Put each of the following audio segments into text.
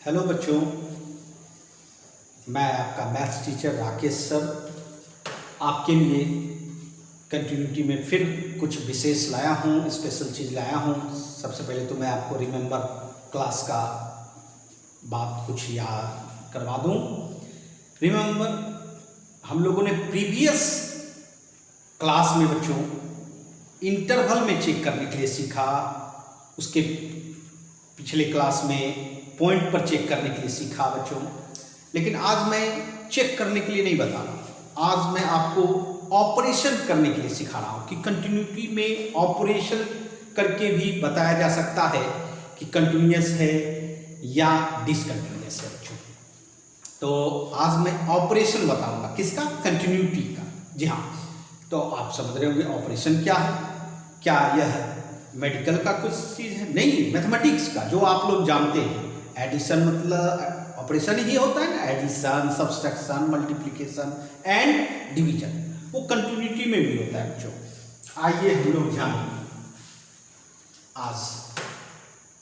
Hello बच्चों, मैं आपका मैथ्स टीचर राकेश सर आपके लिए कंटिन्यूटी में फिर कुछ विशेष लाया हूँ, स्पेशल चीज़ लाया हूँ। सबसे पहले तो मैं आपको रिमेंबर क्लास का बात कुछ याद करवा दूँ। रिमेंबर हम लोगों ने प्रीवियस क्लास में बच्चों इंटरवल में चेक करने के लिए सीखा, उसके पिछले क्लास में पॉइंट पर चेक करने के लिए सीखा बच्चों। लेकिन आज मैं चेक करने के लिए नहीं बता रहा, आज मैं आपको ऑपरेशन करने के लिए सिखा रहा हूँ कि कंटिन्यूटी में ऑपरेशन करके भी बताया जा सकता है कि कंटिन्यूअस है या डिसकंटिन्यूअस है बच्चों। तो आज मैं ऑपरेशन बताऊंगा, किसका? कंटिन्यूटी का। जी हाँ, तो आप समझ रहे होंगे ऑपरेशन क्या है। क्या यह मेडिकल का कुछ चीज़ है? नहीं, मैथमेटिक्स का, जो आप लोग जानते हैं। एडिशन मतलब ऑपरेशन ही होता है ना, addition, subtraction, multiplication and division, वो कंटिन्यूटी में भी होता है बच्चों। आइए हम लोग जानें आज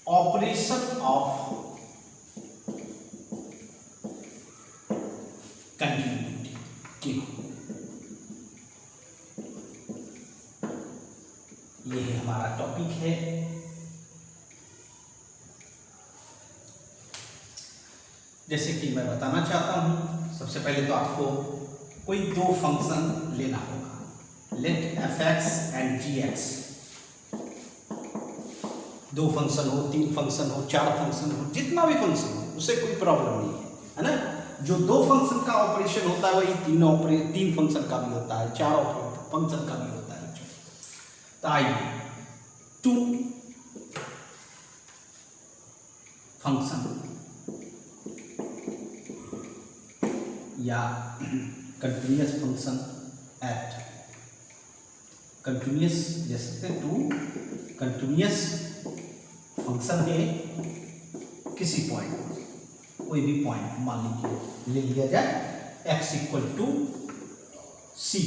ऑपरेशन ऑफ कंटिन्यूटी की। ये हमारा टॉपिक है। जैसे कि मैं बताना चाहता हूं, सबसे पहले तो आपको कोई दो फंक्शन लेना होगा। Let f x and g x, दो फंक्शन हो, तीन फंक्शन हो, चार फंक्शन हो, जितना भी फंक्शन हो उससे कोई प्रॉब्लम नहीं है ना। जो दो फंक्शन का ऑपरेशन होता है वही तीन फंक्शन का भी होता है, चार फंक्शन का भी होता है। तो आइए टू फंक्शन या कंटिन्यूअस फंक्शन एट कंटिन्यूअस, जैसे टू कंटिन्यूअस फंक्शन है किसी पॉइंट, कोई भी पॉइंट मान लीजिए ले लिया जाए x इक्वल टू सी,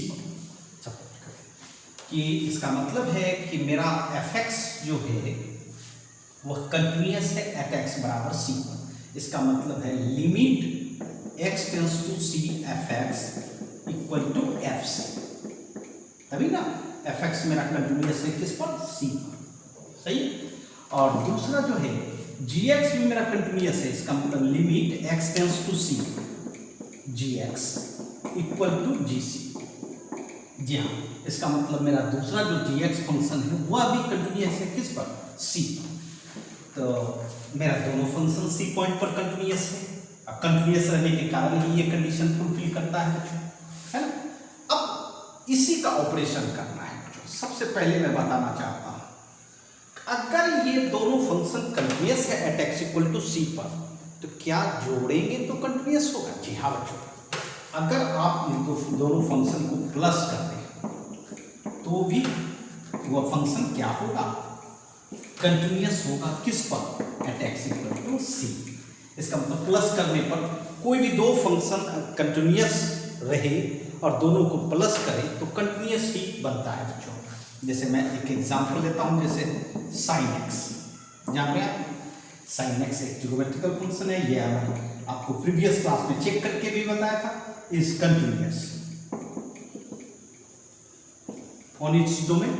कि इसका मतलब है कि मेरा fx जो है वह कंटिन्यूअस है एट x बराबर c पर। इसका मतलब है limit x tends to c fx equal to fc, तभी ना fx मेरा कंटिन्यूअस है किस पर? c पर, सही। और दूसरा जो है gx भी मेरा कंटिन्यूअस है, इसका मतलब limit x tends to c gx equal to gc। जी हाँ, इसका मतलब मेरा दूसरा जो gx फंक्शन है वह भी कंटिन्यूअस है किस पर? c पर। तो मेरा दोनों फंक्शन c पॉइंट पर कंटिन्यूअस है। अब कंटिन्यूअस रहने के कारण ही ये कंडीशन फुलफिल करता है बच्चों, है ना। अब इसी का ऑपरेशन करना है बच्चों। सबसे पहले मैं बताना चाहता हूं, अगर ये दोनों फंक्शन कंटिन्यूअस है at x equal to c पर, तो क्या जोड़ेंगे तो कंटिन्यूअस होगा? जी हाँ बच्चों, अगर आप इनको दोनों फंक्शन को प्लस करते हैं तो भी वह फंक्शन क्या होगा? कंटिन्यूअस होगा किस पर? At x equal to c। इसका मतलब प्लस करने पर कोई भी दो फंक्शन कंटिन्यूअस रहे और दोनों को प्लस करें तो कंटिन्यूअस ही बनता है बच्चों। जैसे मैं एक एग्जांपल लेता हूं, जैसे sin x, जहां पे sin x एक ट्रिगोमेट्रिकल फंक्शन है, ये मैंने आपको प्रीवियस क्लास में चेक करके भी बताया था, is continuous on its domain.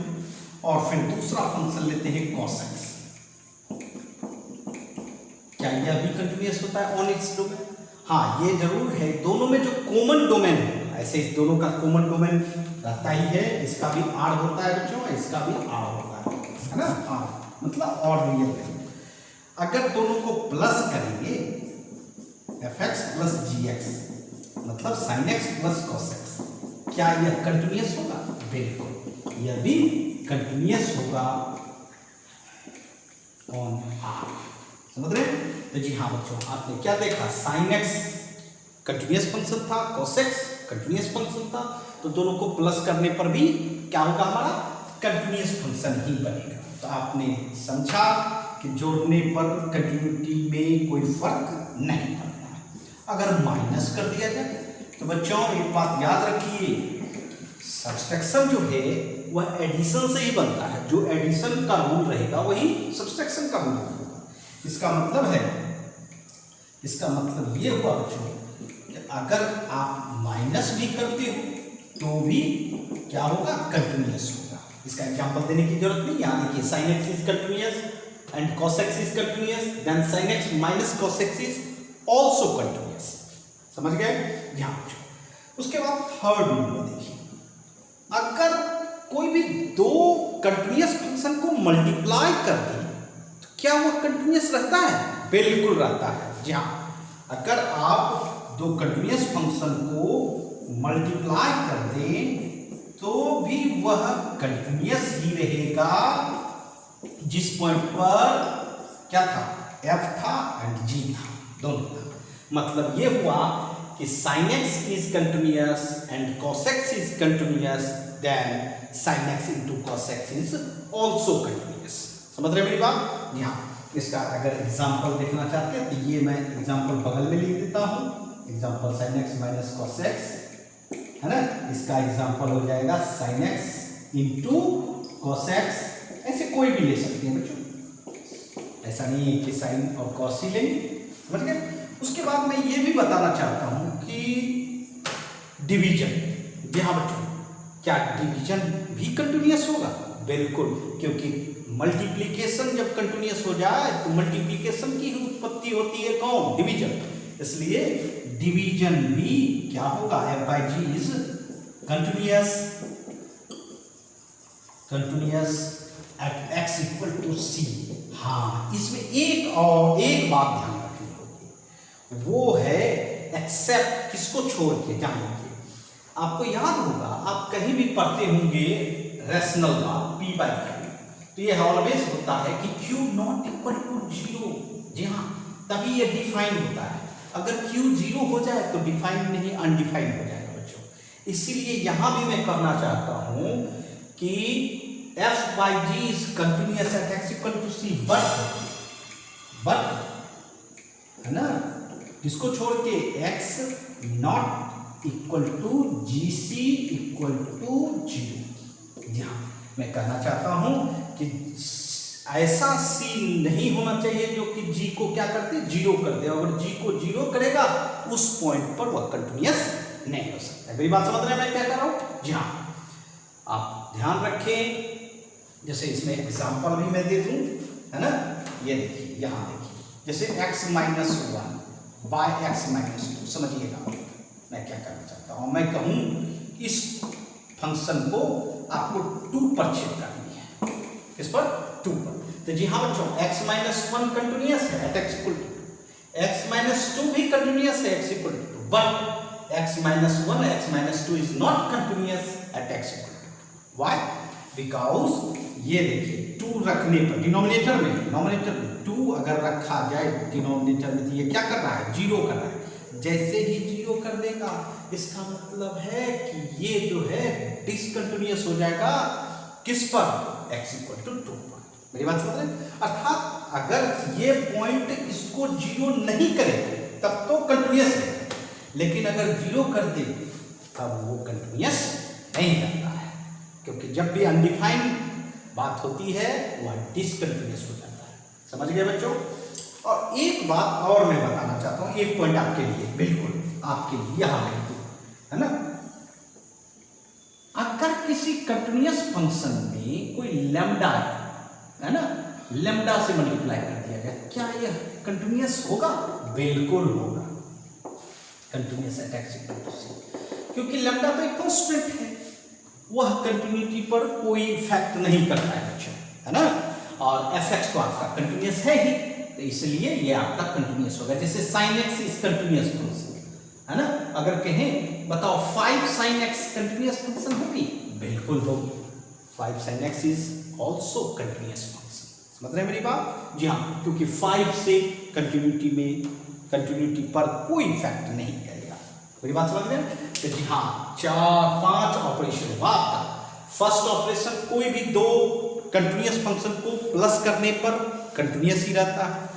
और फिर दूसरा फंक्शन लेते हैं cos x, क्या यह भी कंटिन्यूअस होता है ऑन इट्स डोमेन? हाँ, ये जरूर है, दोनों में जो कॉमन डोमेन है, ऐसे इस दोनों का कॉमन डोमेन रहता ही है। इसका भी आर होता है बच्चों, इसका भी आर होता है ना, आर मतलब और रियल है। अगर दोनों को प्लस करेंगे fx प्लस gx मतलब sin x plus cos x, क्या यह कंटिन्यूअस होगा? बिल्कुल, यह भी कंटिन्यूअस होगा ऑन आर। समझ रहे हैं? तो जी हाँ बच्चों, आपने क्या देखा? sin x कंटिन्यूअस फंक्शन था, cos x कंटिन्यूअस फंक्शन था, तो दोनों को प्लस करने पर भी क्या होगा? हमारा कंटिन्यूअस फंक्शन ही बनेगा। तो आपने समझा कि जोड़ने पर कंटिन्यूटी में कोई फर्क नहीं पड़ता है। अगर माइनस कर दिया जाए तो बच्चों एक बात याद रखिए, सब्सट्रैक्शन जो है वह एडिशन से ही बनता है। जो एडिशन का रूल रहेगा वही सब्सट्रैक्शन का रूल होगा। इसका मतलब है इसका मतलब ये हुआ बच्चों कि अगर आप माइनस भी करते हो तो भी क्या होगा, कंटिन्यूअस होगा। इसका एग्जांपल देने की जरूरत नहीं, यहाँ देखिए sin x is continuous and cos x is continuous, then sin x minus cos x is also continuous. समझ गए? यहाँ उसके बाद थर्ड नंबर देखिए, अगर कोई भी दो कंटिन्यूअस फंक्शन को मल्टीप्लाई कर दे तो क्या वो कंटिन्यूअस रहता है? बिल्कुल रहता है। जी हाँ, अगर आप दो कंटिन्यूअस फंक्शन को मल्टीप्लाई कर दें तो भी वह कंटिन्यूअस ही रहेगा जिस पॉइंट पर क्या था, f था एंड g था, दोनों था। मतलब ये हुआ कि sin x is continuous and cos x is continuous, then sin x into cos x is also continuous। समझ रहे मेरी बात? यहाँ इसका अगर एग्जांपल देखना चाहते हैं तो ये मैं एग्जांपल बगल में लिख देता हूँ, example sin x minus cos x है ना, इसका एग्जांपल हो जाएगा sin x into cos x। ऐसे कोई भी ले सकते हैं बच्चों, ऐसा नहीं है कि sin और cos ही लेंगे। समझ गए? उसके बाद मैं ये भी बताना चाहता हूं कि डिवीजन, जी हाँ बच्चों, क्या डिवीजन भी कंटिन्यूअस होगा? बिल्कुल, क्योंकि मल्टीप्लिकेशन जब कंटिन्यूअस हो जाए तो मल्टीप्लिकेशन की उत्पत्ति होती है कौन? डिवीजन। इसलिए डिवीजन भी क्या होगा, f by g is continuous at x equal to c। हाँ, इसमें एक बात ध्यान रखनी होगी, वो है एक्सेप्ट किसको छोड़ के। जान लीजिए, आपको याद होगा, आप कहीं भी पढ़ते होंगे रैशनल बात p by q, तो ये ऑलवेज होता है कि q नॉट इक्वल टू 0। जी हाँ, तभी ये डिफाइन होता है। अगर q 0 हो जाए तो डिफाइन नहीं, अनडिफाइंड हो जाएगा बच्चों। इसीलिए यहां भी मैं कहना चाहता हूं कि f by g is continuous at x equal to c, but है ना, किसको छोड़ के, x not equal to gc equal to 0। जी हाँ, मैं कहना चाहता हूं कि ऐसा c नहीं होना चाहिए जो कि g को क्या करते, 0 कर दे। अगर g को 0 करेगा उस पॉइंट पर वह कंटिन्यूअस नहीं हो सकता। मेरी बात समझ रहे हैं मैं क्या कर रहा हूं? जी हाँ, आप ध्यान रखें। जैसे इसमें एग्जांपल भी मैं दे दूं, है ना, ये देखिए, यहां देखिए, जैसे x minus 1 by x minus 2। समझिएगा मैं क्या करना चाहता हूं। मैं कहूं इस फंक्शन को आपको 2 पर चेक करनी है। किस पर? 2 पर। तो जी हाँ बच्चों, x माइनस 1 कंटिन्यूअस है at x equal to 2, x minus 2 भी कंटिन्यूअस है x equal to 2, but x minus 1 x minus 2 is not continuous at x equal to 2। Why? Because ये देखिए, 2 रखने पर डिनोमिनेटर में 2 अगर रखा जाए डिनोमिनेटर में तो ये क्या कर रहा है, 0 कर रहा है। जैसे ही 0 कर देगा इसका मतलब है कि ये जो है डिसकंटिन्यूअस हो जाएगा। किस पर? x इक्वल टू 2 पर। मेरी बात समझ रहे हैं? अर्थात अगर ये पॉइंट इसको 0 नहीं करे तब तो कंटिन्यूअस है, लेकिन अगर 0 कर दे तब वो कंटिन्यूअस नहीं रहता है, क्योंकि जब भी अनडिफाइंड बात होती है वह डिसकंटिन्यूअस हो जाता है। समझ गए बच्चों? और एक बात और मैं बताना चाहता हूं, एक पॉइंट आपके लिए, बिल्कुल आपके लिए, यहां है ना, अगर किसी कंटिन्यूअस फंक्शन में कोई लैम्डा है ना, लैम्डा से मल्टीप्लाई कर दिया जाए, क्या यह कंटिन्यूअस होगा? बिल्कुल होगा, continuous at x equal to c, क्योंकि लैम्डा तो एक कांस्टेंट है, वह कंटिन्यूटी पर कोई इफेक्ट नहीं करता है बच्चों, है ना। और fx तो आपका कंटिन्यूअस है ही, तो इसलिए ये आपका कंटिन्यूअस होगा। जैसे sin x is continuous function, है ना। अगर कहें बताओ 5 sin x कंटिन्यूअस फंक्शन होगी? बिल्कुल होगी, 5 sin x is also continuous function. समझ रहे हैं मेरी बात? जी हाँ, क्योंकि 5 से कंटिन्यूटी पर कोई इफेक्ट नहीं करेगा। मेरी बात समझ रहे हैं? तो जी हाँ, 4-5 ऑपरेशन बात। फर्स्ट ऑपरेशन, कोई भी दो कंटिन्यूअस फंक्शन को प्लस करने पर कंटिन्यूअस ही रहता है,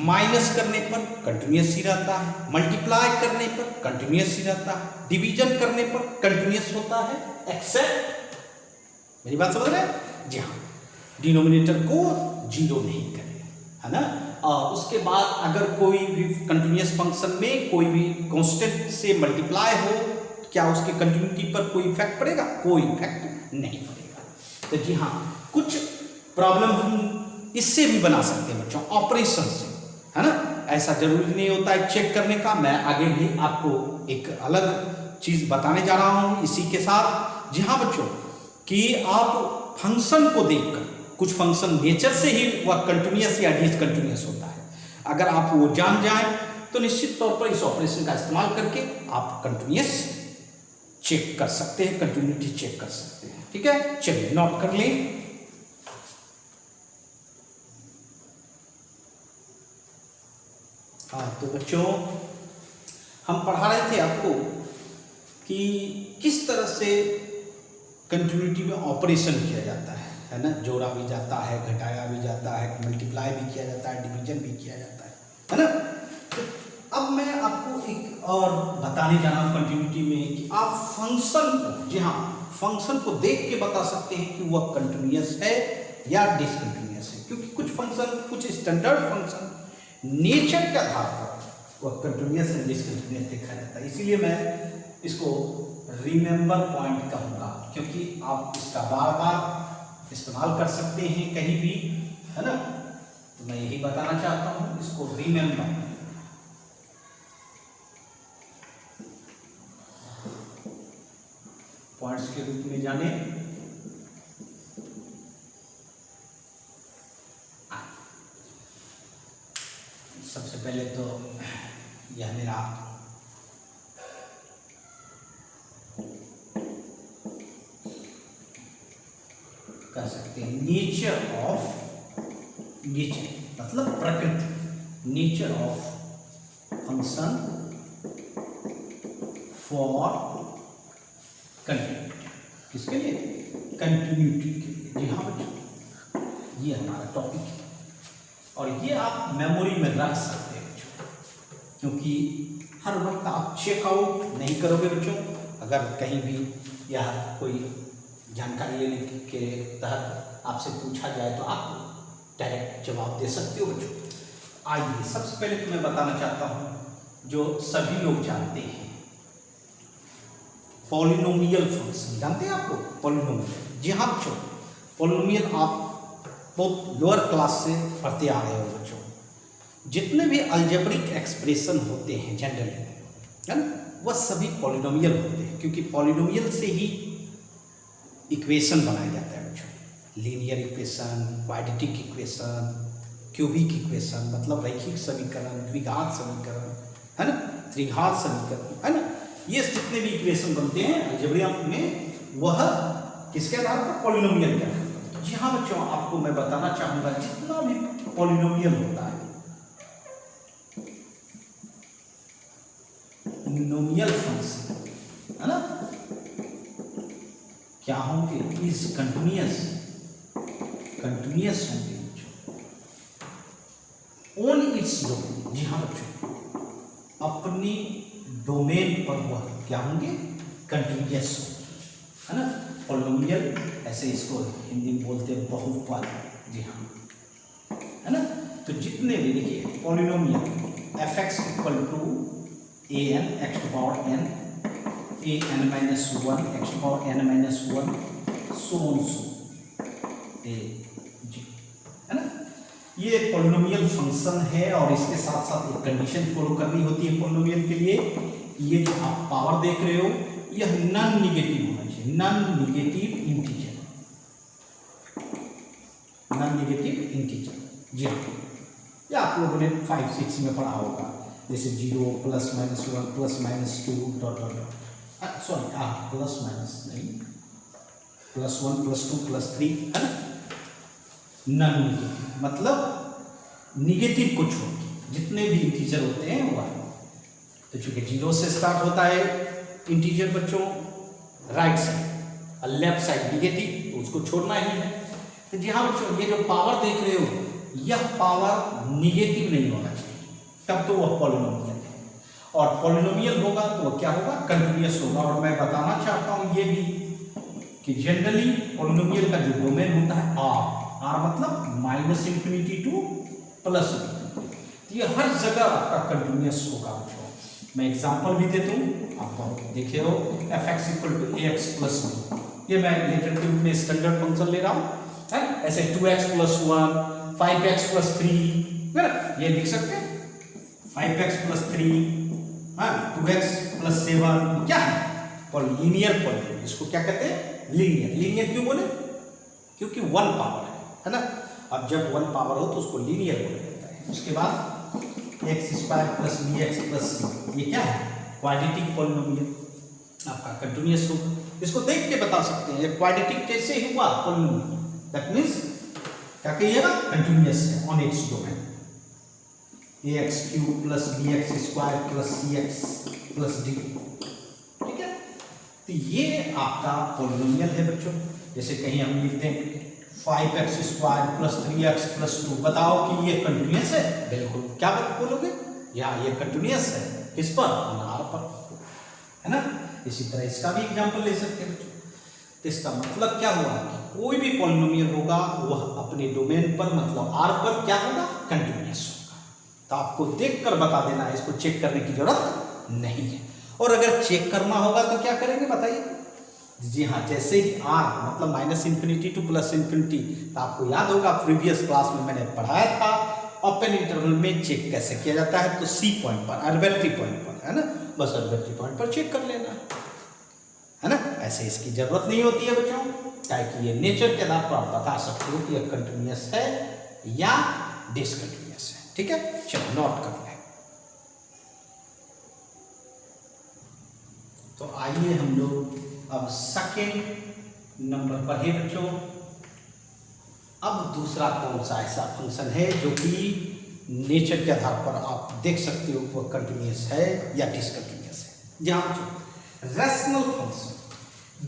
माइनस करने पर कंटिन्यूअस ही रहता है, मल्टीप्लाई करने पर कंटिन्यूअस ही रहता है, डिवीजन करने पर कंटिन्यूअस होता है, एक्सेप्ट, मेरी बात समझ रहे हैं? जी हाँ, डिनोमिनेटर को 0 नहीं करें, है ना। उसके बाद अगर कोई भी कंटिन्यूअस फंक्शन में कोई भी कांस्टेंट से मल्टीप्लाई हो, क्या उसके कंटिन्यूटी पर कोई इफेक्ट पड़ेगा? कोई इफेक्ट नहीं पड़ेगा। तो जी हाँ, कुछ प्रॉब्लम हम इससे भी बना सकते हैं बच्चों, ऑपरेशन से, है ना। ऐसा जरूरी नहीं होता है चेक करने का। मैं आगे भी आपको एक अलग चीज बताने जा रहा हूं इसी के साथ। जी हाँ बच्चों, कि आप फंक्शन को देखकर, कुछ फंक्शन नेचर से ही वह कंटिन्यूअस या डिसकंटिन्यूअस होता है, अगर आप वो जान जाएं तो निश्चित तौर पर इस ऑपरेशन का इस्तेमाल करके आप कंटिन्यूअस चेक कर सकते हैं, कंटिन्यूटी चेक कर सकते हैं। ठीक है, चलिए नोट कर लें। हाँ, तो बच्चों हम पढ़ा रहे थे आपको कि किस तरह से कंटिन्यूटी में ऑपरेशन किया जाता है ना। जोड़ा भी जाता है, घटाया भी जाता है, मल्टीप्लाई भी किया जाता है, डिवीजन भी किया जाता है ना। तो अब मैं आपको एक और बताने जा रहा हूँ कंटिन्यूटी में कि आप फंक्शन को, जी हाँ, फंक्शन को देख के बता सकते हैं कि वह कंटिन्यूअस है या डिसकंटिन्यूअस है। क्योंकि कुछ फंक्शन, कुछ स्टैंडर्ड फंक्शन नेचर के आधार पर वह कंटिन्यूअस या डिसकंटिन्यूअस देखा जाता है। इसीलिए मैं इसको रिमेंबर पॉइंट कहूँगा, क्योंकि आप इसका बार बार इस्तेमाल कर सकते हैं कहीं भी, है ना। तो मैं यही बताना चाहता हूँ, इसको रिमेंबर पॉइंट्स के रूप में जाने। सबसे पहले तो यह मेरा कह सकते हैं नेचर ऑफ, नेचर मतलब प्रकृति, nature of function for continuity. किसके लिए? कंटिन्यूटी के लिए। जी हाँ बच्चों, ये हमारा टॉपिक है और ये आप मेमोरी में रख सकते हैं बच्चों, क्योंकि हर वक्त आप चेकआउट नहीं करोगे बच्चों। अगर कहीं भी या कोई जानकारी लेने के तहत आपसे पूछा जाए तो आप डायरेक्ट जवाब दे सकते हो बच्चों। आइए, सबसे पहले तो मैं बताना चाहता हूँ जो सभी लोग जानते हैं, पॉलिनोमियल फंक्शन। जानते हैं आपको पॉलिनोमियल? जी हाँ बच्चों, पॉलिनोमियल आप बहुत लोअर क्लास से पढ़ते आ रहे हो बच्चों। जितने भी अलजेब्रिक एक्सप्रेशन होते हैं जनरली, है ना, वह सभी पॉलिनोमियल होते हैं, क्योंकि पॉलिनोमियल से ही इक्वेशन बनाया जाता है बच्चों। Linear equation, quadratic equation, cubic equation मतलब रैखिक समीकरण, द्विघात समीकरण, है ना, त्रिघात समीकरण, है ना। ये जितने भी इक्वेशन बनते हैं अलजेब्रा में, वह किसके आधार पर? पॉलिनोमियल के आधार पर। जी हाँ बच्चों, आपको मैं बताना चाहूंगा जितना भी पॉलिनोमियल होता है, नोमियल फंक्शन, है ना, क्या होंगे? इज कंटिन्यूअस, कंटिन्यूअस होंगे बच्चों ऑन इट्स डोमेन। जी हाँ बच्चों, अपनी डोमेन पर वह क्या होंगे? कंटिन्यूअस होंगे, है ना। पॉलिनोमियल, ऐसे इसको हिंदी में बोलते हैं बहुपद। जी हाँ, है ना। तो जितने भी देखिए polynomial fx equal to an x to power n, an minus 1 x to power n minus 1, so ए जी, है ना। ये पॉलिनोमियल फंक्शन है और इसके साथ साथ एक कंडीशन फॉलो करनी होती है पॉलिनोमियल के लिए। ये जो आप पावर देख रहे हो, यह नॉन निगेटिव होना चाहिए, non negative integer, non negative integer. जी हाँ, या आप लोगों ने 5-6 में पढ़ा होगा, जैसे 0 plus minus 1 plus minus 2 dot dot dot, sorry plus minus नहीं, प्लस 1 प्लस 2 प्लस 3, है ना। नॉन निगेटिव मतलब निगेटिव को छोड़ के जितने भी इंटीजर होते हैं वह। तो चूंकि 0 से स्टार्ट होता है इंटीजर बच्चों राइट साइड और लेफ्ट साइड निगेटिव, तो उसको छोड़ना ही है। तो जी हाँ बच्चों, ये जो पावर देख रहे हो, यह पावर निगेटिव नहीं होना चाहिए, तब तो वह पॉलिनोमियल है। और पॉलिनोमियल होगा तो वह क्या होगा? कंटिन्यूअस होगा। और मैं बताना चाहता हूँ ये भी कि जनरली पॉलिनोमियल का जो डोमेन होता है आर मतलब minus infinity two plus infinity, ये हर जगह आपका कंटिन्यूअस होगा बच्चों। मैं एग्जांपल भी देता हूँ, आप देखे हो f x equal to a x plus b, ये मैं लेटर के रूप में स्टैंडर्ड फंक्शन ले रहा हूँ है। ऐसे 2x प्लस 1, 5x प्लस 3, ये लिख सकते हैं 5x प्लस 3, 2x प्लस 7, क्या है लीनियर पॉलिनोमियल। इसको क्या कहते हैं लीनियर। लीनियर क्यों बोले, क्योंकि 1 पावर है ना। अब जब 1 पावर हो तो उसको लीनियर बोला जाता है। उसके बाद x square plus b x plus c, ये क्या है क्वाड्रेटिक पॉलिनोमियल, आपका कंटिन्यूअस होगा। इसको देख के बता सकते हैं ये क्वाड्रेटिक कैसे हुआ पॉलिनोमियल, दैट मींस क्या कहिएगा कंटिन्यूअस है on its domain. ax cube plus bx square plus cx plus d, ठीक है। तो ये आपका पॉलिनोमियल है बच्चों। जैसे कहीं हम लिखते हैं 5x square plus 3x plus 2, बताओ कि ये कंटिन्यूअस है। बिल्कुल, क्या बोलोगे, या ये कंटिन्यूअस है किस पर, r पर, है ना। इसी तरह इसका भी एग्जांपल ले सकते हैं बच्चों। तो इसका मतलब क्या हुआ कि कोई भी पॉलिनोमियल होगा वह अपने डोमेन पर मतलब r पर क्या होगा कंटिन्यूअस होगा। तो आपको देखकर बता देना है, इसको चेक करने की जरूरत नहीं है। और अगर चेक करना होगा तो क्या करेंगे बताइए। जी हाँ, जैसे ही r मतलब minus infinity two plus infinity, तो आपको याद होगा प्रीवियस क्लास में मैंने पढ़ाया था ओपन इंटरवल में चेक कैसे किया जाता है। तो सी पॉइंट पर, आर्बिट्ररी पॉइंट पर, है ना, बस आर्बिट्ररी पॉइंट पर चेक कर लेना है ना। ऐसे इसकी जरूरत नहीं होती है बच्चों, ताकि ये नेचर के आधार पर आप बता सकते हो कि यह कंटिन्यूअस है या डिसकंटिन्यूअस है। ठीक है, चलो नोट कर लें। तो आइए हम लोग अब सेकेंड नंबर पर है बच्चों। अब दूसरा कौन सा ऐसा फंक्शन है जो कि नेचर के आधार पर आप देख सकते हो वह कंटिन्यूअस है या डिसकंटिन्यूअस है। जहां रैशनल फंक्शन,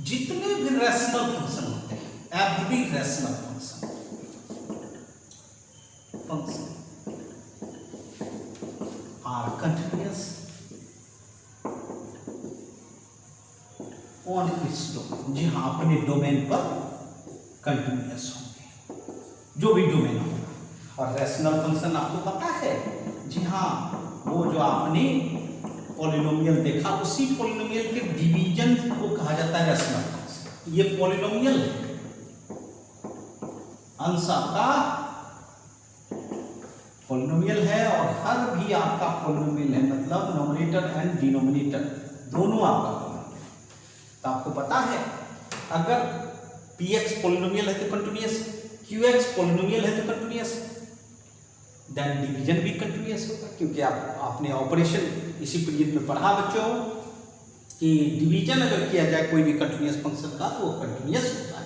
जितने भी रैशनल फंक्शन होते हैं, every rational function are continuous on its domain. जी हाँ, अपने डोमेन पर कंटिन्यूअस होंगे, जो भी डोमेन होगा। और रैशनल फंक्शन आपको पता है, जी हाँ, वो जो आपने पॉलिनोमियल देखा, उसी पॉलिनोमियल के डिवीजन को कहा जाता है रैशनल फंक्शन। ये पॉलिनोमियल है, अंश आपका पॉलिनोमियल है और हर भी आपका पॉलिनोमियल है, मतलब नोमिनेटर एंड डिनोमिनेटर दोनों आपका पॉलिनोमियल। तो आपको पता है अगर px पॉलिनोमियल है तो कंटिन्यूअस, qx पॉलिनोमियल है तो कंटिन्यूअस, देन डिवीजन भी कंटिन्यूअस होगा। क्योंकि आपने ऑपरेशन इसी पीरियड में पढ़ा बच्चों कि डिवीजन अगर किया जाए कोई भी कंटिन्यूअस फंक्शन का तो वो कंटिन्यूअस होता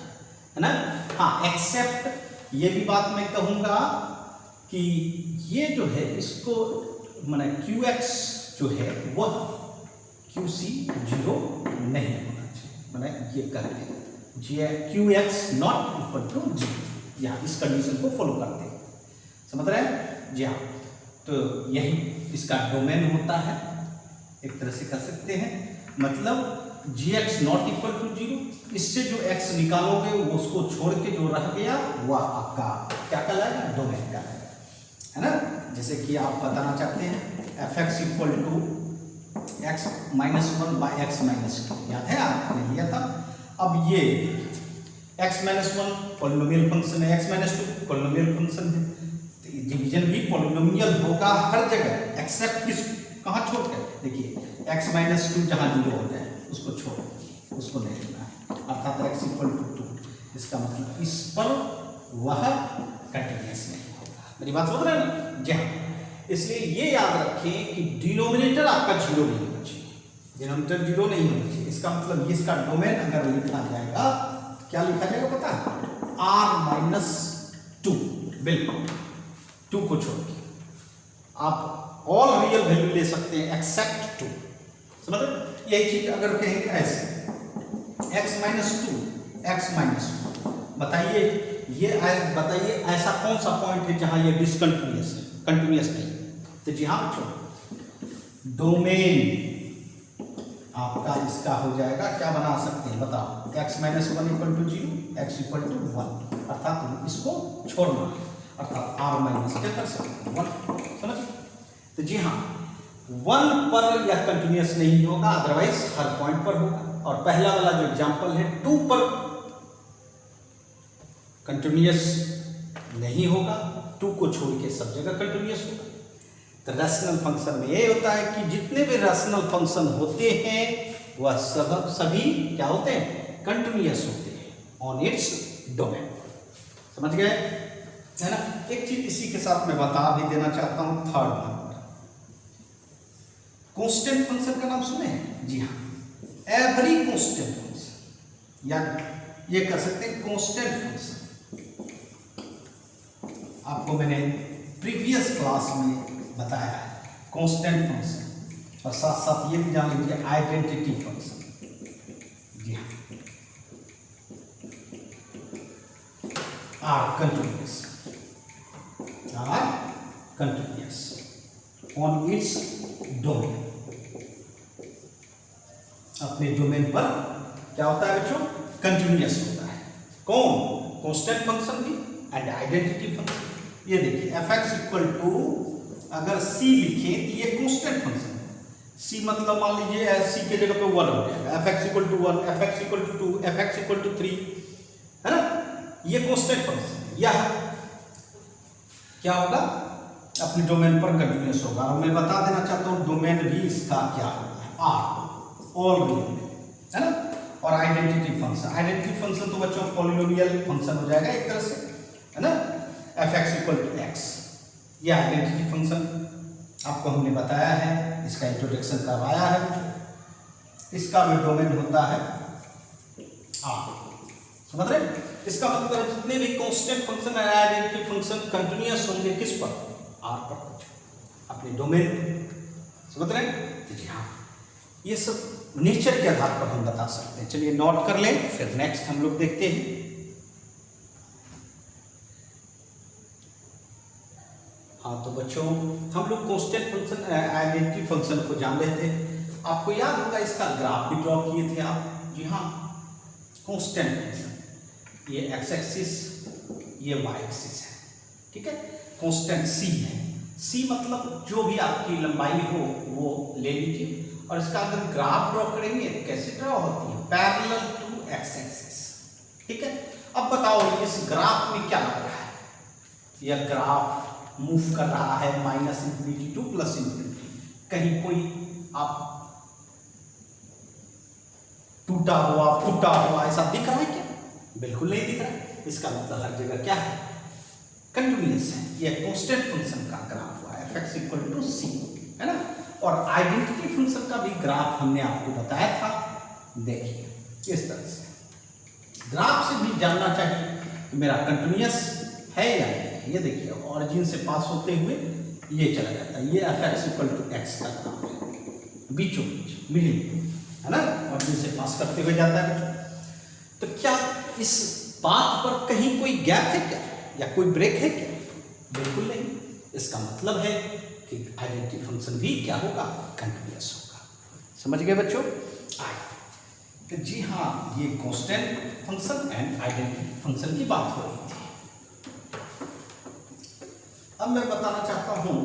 है ना। हाँ, एक्सेप्ट ये भी बात मैं कहूँगा कि ये जो है इसको माने qx जो है वह qc 0 नहीं होना चाहिए, माने ये कर लें qx नॉट इक्वल टू 0, या इस कंडीशन को फॉलो करते हैं, समझ रहे हैं जी हाँ। तो यही इसका डोमेन होता है, एक तरह से कर सकते हैं, मतलब gx नॉट इक्वल टू 0, इससे जो x निकालोगे वो उसको छोड़ के जो रह गया वह आपका क्या कहलाएगा, डोमेन का है ना। जैसे कि आप बताना चाहते हैं fx equal to x minus 1 by x minus 2, याद है आपने लिया था। अब ये x माइनस 1 पॉलिनोमियल फंक्शन है, x माइनस 2 पॉलिनोमियल फंक्शन है, तो डिवीजन भी पॉलिनोमियल होगा हर जगह, एक्सेप्ट किस कहाँ छोड़ कर, देखिए x माइनस 2 जहाँ 0 हो जाए उसको छोड़, उसको नहीं लेना है, अर्थात x इक्वल टू 2, इसका मतलब इस पर वह कंटिन्यूअस नहीं होगा। मेरी बात समझ रहे हैं ना जी हाँ। इसलिए ये याद रखें कि डिनोमिनेटर आपका 0 नहीं होना चाहिए, डिनोमिनेटर 0 नहीं होना चाहिए। इसका मतलब इसका डोमेन अगर लिखा जाएगा, क्या लिखा जाएगा पता है, r माइनस 2, बिल्कुल 2 को छोड़ के आप ऑल रियल वैल्यू ले सकते हैं एक्सेप्ट 2, समझ रहे। यही चीज अगर कहेंगे ऐसे x माइनस 2 x माइनस 2, बताइए ये बताइए ऐसा कौन सा पॉइंट है जहां ये डिसकंटिन्यूअस है, कंटिन्यूअस नहीं। तो जी हाँ बच्चों, डोमेन आपका इसका हो जाएगा, क्या बना सकते हैं बताओ, x minus 1 equal to 0, x equal to 1, अर्थात इसको छोड़ना, अर्थात r माइनस क्या कर सकते हैं 1, समझ। तो जी हाँ, 1 पर यह कंटिन्यूअस नहीं होगा, अदरवाइज हर पॉइंट पर होगा। और पहला वाला जो एग्जांपल है 2 पर कंटिन्यूअस नहीं होगा, 2 को छोड़ के सब जगह कंटिन्यूअस होगा। तो रैशनल फंक्शन में ये होता है कि जितने भी रैशनल फंक्शन होते हैं वह सभी क्या होते हैं, कंटिन्यूअस होते हैं ऑन इट्स डोमेन। समझ गए है ना। एक चीज इसी के साथ मैं बता भी देना चाहता हूं, थर्ड नंबर कांस्टेंट फंक्शन का नाम सुने हैं? जी हाँ, एवरी कांस्टेंट फंक्शन, या ये कर सकते हैं कांस्टेंट फंक्शन। आपको मैंने प्रीवियस क्लास में बताया है कांस्टेंट फंक्शन, और साथ साथ ये भी जान लीजिए आइडेंटिटी फंक्शन। जी हाँ, are continuous on its domain. अपने डोमेन पर क्या होता है बच्चों, कंटिन्यूअस होता है। कौन? कांस्टेंट फंक्शन भी एंड आइडेंटिटी फंक्शन। ये देखिए fx इक्वल टू, अगर c लिखें तो ये कांस्टेंट फंक्शन है। c मतलब मान लीजिए c के जगह पे 1 हो जाएगा, fx equal to 1, fx equal to 2, fx equal to 3, है ना। ये कांस्टेंट फंक्शन है। यह क्या होगा, अपने डोमेन पर कंटिन्यूअस होगा। और मैं बता देना चाहता हूँ डोमेन भी इसका क्या होगा, आर, ऑल रियल, है ना। और आइडेंटिटी फंक्शन तो बच्चों पॉलिनोमियल फंक्शन हो जाएगा एक तरह से, है ना। fx इक्वल टू x, ये आइडेंटिटी फंक्शन आपको हमने बताया है, इसका इंट्रोडक्शन करवाया है। इसका भी डोमेन होता है आर, समझ रहे। इसका मतलब जितने भी कांस्टेंट फंक्शन है, आइडेंटिटी फंक्शन कंटिन्यूअस होंगे किस पर, आर पर, अपने डोमेन पर, समझ रहे। जी हाँ, ये सब नेचर के आधार पर हम बता सकते हैं। चलिए नोट कर लें, फिर नेक्स्ट हम लोग देखते हैं। हाँ तो बच्चों, हम लोग कांस्टेंट फंक्शन आइडेंटिटी फंक्शन को जान रहे थे। आपको याद होगा इसका ग्राफ भी ड्रॉ किए थे आप। जी हाँ, कांस्टेंट फंक्शन, ये एक्स एक्सिस, ये वाई एक्सिस है, ठीक है। कांस्टेंट c है, c मतलब जो भी आपकी लंबाई हो वो ले लीजिए, और इसका अगर ग्राफ ड्रॉ करेंगे कैसे ड्रॉ होती है, पैरेलल टू एक्स एक्सिस, ठीक है। अब बताओ इस ग्राफ में क्या लग रहा है, यह ग्राफ मूव कर रहा है -∞ टू +∞। कहीं कोई आप टूटा हुआ फूटा हुआ ऐसा दिख रहा है क्या? बिल्कुल नहीं दिख रहा है। इसका मतलब हर जगह क्या है, कंटिन्यूअस है। ये कांस्टेंट फंक्शन का ग्राफ हुआ fx इक्वल टू c, है ना। और आइडेंटिटी फंक्शन का भी ग्राफ हमने आपको बताया था। देखिए इस तरह से ग्राफ से भी जानना चाहिए कि मेरा कंटिन्यूअस है या नहीं। ये देखिए ऑरिजिन से पास होते हुए ये चला जाता है, ये fx इक्वल टू x का ग्राफ है, बीचों बीच मिडिल, है ना, ऑरिजिन से पास करते हुए जाता है। तो क्या इस बात पर कहीं कोई गैप है क्या, या कोई ब्रेक है क्या? बिल्कुल नहीं। इसका मतलब है कि आइडेंटिटी फंक्शन भी क्या होगा, कंटिन्यूअस होगा। समझ गए बच्चों? तो जी हाँ, ये constant function and identity function की बात हो रही थी। अब मैं बताना चाहता हूं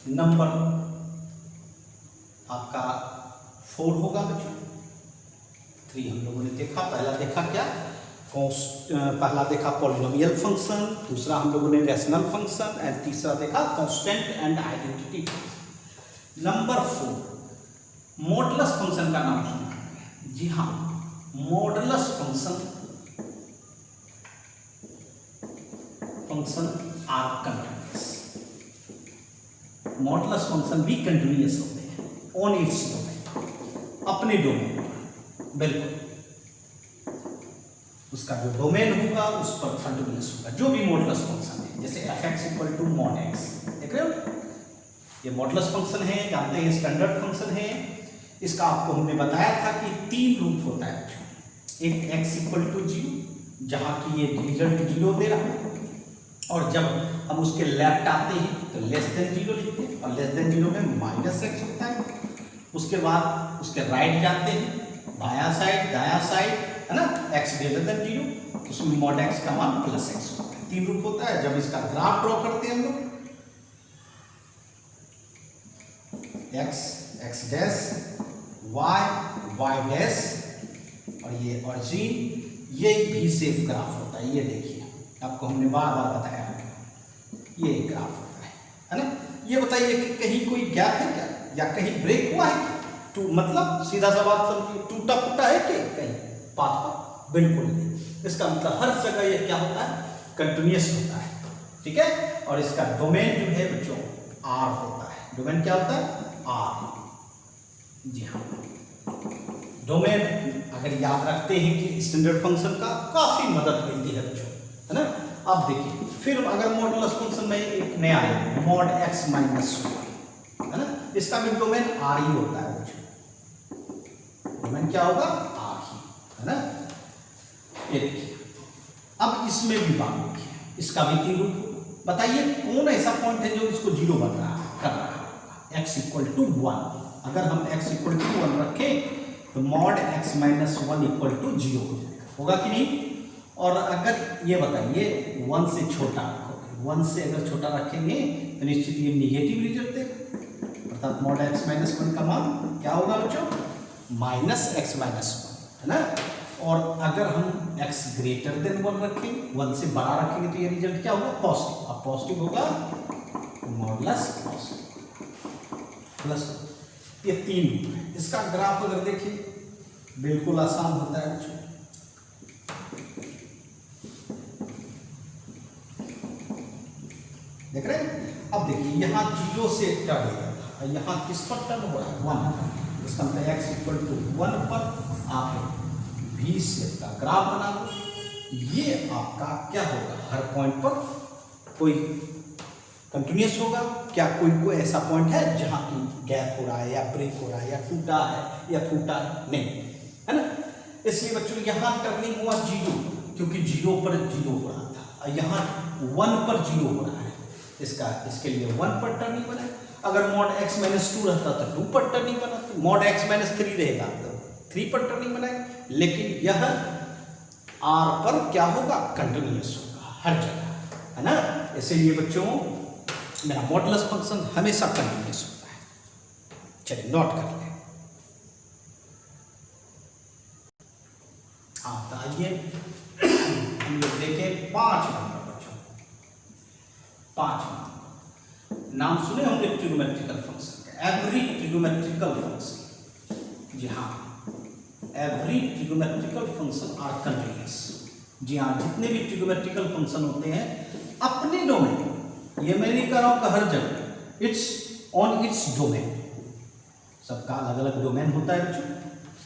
नंबर आपका 4 होगा बच्चों। 3 हम लोगों ने देखा, पहला देखा क्या, पहला देखा पॉलिनोमियल फंक्शन, दूसरा हम लोगों ने रैशनल फंक्शन, एंड तीसरा देखा constant and identity function. Number 4 modulus function का नाम सुना? जी हाँ, modulus function are continuous. Modulus function भी कंटिन्यूअस होते हैं ऑन इट्स डोमेन, अपने डोमेन पर। बिल्कुल उसका जो डोमेन होगा उस पर कंटिन्यूअस होगा, जो भी मॉडुलस फंक्शन है। जैसे fx equal to mod x, देख रहे हो, ये मॉडुलस फंक्शन है, जानते हैं स्टैंडर्ड फंक्शन है। इसका आपको हमने बताया था कि 3 रूप होता है। एक x इक्वल टू 0, जहाँ की ये रिजल्ट 0 दे रहा है, और जब हम उसके लेफ्ट आते हैं तो लेस देन 0 लिखते हैं, और लेस देन 0 में -x होता है। उसके बाद उसके राइट जाते हैं, बाया साइड दाया साइड, है ना, x ग्रेटर देन 0, उसमें मॉड x का मान प्लस x होता है। 3 रूप होता है। जब इसका ग्राफ ड्रॉ करते हैं हम लोग, x x dash, y y dash, और ये ऑरिजिन, ये भी सेफ ग्राफ होता है। ये देखिए, आपको हमने बार बार बताया, ये ग्राफ होता है ना। ये बताइए कि कहीं कोई गैप है क्या, या कहीं ब्रेक हुआ है क्या? मतलब सीधा सा बात समझिए, टूटा फूटा है कि कहीं पाथ पर? बिल्कुल नहीं। इसका मतलब हर जगह ये क्या होता है, कंटिन्यूअस होता है, ठीक है। और इसका डोमेन जो है बच्चों R होता है। डोमेन क्या होता है? R। जी हाँ, डोमेन अगर याद रखते हैं कि स्टैंडर्ड फंक्शन का काफी मदद मिलती है बच्चों, है ना। अब देखिए, फिर अगर मॉडुलस फंक्शन में एक नया है मॉड x माइनस 1, है ना, इसका भी डोमेन R ही होता है बच्चों। डोमेन क्या होगा? R ही, है ना। ये देखिए, अब इसमें भी बात देखिए, इसका भी 3 रूप होगा। बताइए कौन ऐसा पॉइंट है जो इसको 0 बन रहा है, कर रहा है? x equal to 1। अगर हम x इक्वल टू 1 रखें तो mod x minus 1 equal to 0 हो जाएगा, होगा कि नहीं? और अगर ये बताइए 1 से छोटा रखोगे, 1 से अगर छोटा रखेंगे तो निश्चित ये निगेटिव रिजल्ट देगा, अर्थात मॉड x माइनस 1 का मान क्या होगा बच्चों? माइनस x माइनस 1, है ना। और अगर हम x ग्रेटर देन 1 रखेंगे, 1 से बड़ा रखेंगे तो ये रिजल्ट क्या होगा? पॉजिटिव। अब पॉजिटिव होगा मॉडुलस पॉजिटिव प्लस। ये 3 रूप है। इसका ग्राफ अगर देखिए बिल्कुल आसान होता है बच्चों। देख रहे हैं? अब देखिए, यहाँ 0 से टर्न हो रहा है, यहाँ किस पर टर्न हो रहा है? 1। इसका मतलब x इक्वल टू 1 पर आप V शेप का ग्राफ बना दो। ये आपका क्या होगा? हर पॉइंट पर कोई कंटिन्यूअस होगा क्या? कोई ऐसा पॉइंट है जहाँ की गैप हो रहा है, या ब्रेक हो रहा है, या टूटा है, या फूटा है? नहीं, है ना। इसलिए बच्चों यहाँ टर्निंग हुआ 0, क्योंकि 0 पर 0 हो रहा था, और यहाँ 1 पर 0 हो रहा है। इसके लिए 1 पर टर्निंग बना। अगर मॉड x माइनस 2 रहता तो 2 पर टर्निंग बना, मॉड x माइनस 3 रहेगा तो 3 पर टर्निंग बनाएंगे। लेकिन यह R पर क्या होगा? कंटिन्यूअस होगा हर जगह, है ना। इसीलिए बच्चों मेरा मॉडुलस फंक्शन हमेशा कंटिन्यूअस होता है। चलिए नोट कर लें। हाँ, तो आइए हम लोग देखें 5 नंबर बच्चों। 5 नंबर नाम सुने होंगे ट्रिगोमेट्रिकल फंक्शन का, एवरी ट्रिगोमेट्रिकल फंक्शन। जी हाँ, एवरी ट्रिगोमेट्रिकल फंक्शन आर कंटिन्यूअस। जी हाँ, जितने भी ट्रिगोमेट्रिकल फंक्शन होते हैं अपने डोमेन, ये मैं नहीं कह रहा हूं कि हर जगह, इट्स ऑन इट्स डोमेन। सबका अलग अलग डोमेन होता है बच्चों,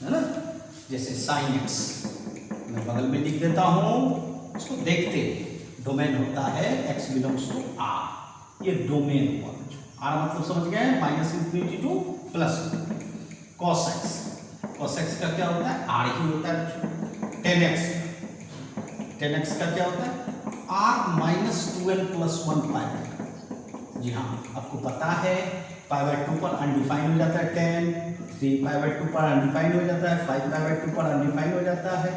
है ना। जैसे साइन एक्स मैं बगल में लिख देता हूं, इसको देखते हैं। डोमेन होता है x बिलोंग्स टू R। ये डोमेन हुआ बच्चों। R मतलब समझ गए, minus infinity two plus. cos x का क्या होता है? R ही होता है बच्चों। tan x का क्या होता है? R माइनस 2n प्लस 1 पाई। जी हाँ, आपको पता है π/2 पर अनडिफाइन हो जाता है tan, 3π/2 पर अनडिफाइन हो जाता है, 5π/2 पर अनडिफाइन हो जाता है,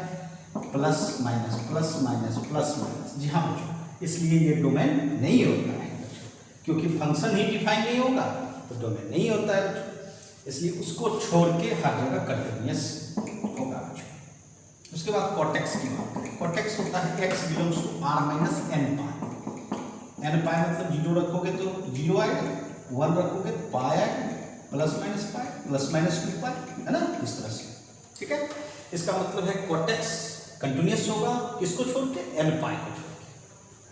plus minus plus minus plus minus. जी हाँ बच्चों, इसलिए ये डोमेन नहीं होता है बच्चों, क्योंकि फंक्शन ही डिफाइन नहीं होगा तो डोमेन नहीं होता है बच्चों। इसलिए उसको छोड़ के हर जगह कंटिन्यूअस होगा बच्चों। उसके बाद कॉटेक्स की बात करें। कॉटेक्स होता है x belongs to r minus n pi. n pi मतलब 0 रखोगे तो 0 आएगा, 1 रखोगे तो पाई आएगा, प्लस माइनस 2 पाई, है ना, इस तरह से। ठीक है, इसका मतलब है कॉटेक्स कंटिन्यूअस होगा, किसको छोड़ के? n पाई को छोड़ के,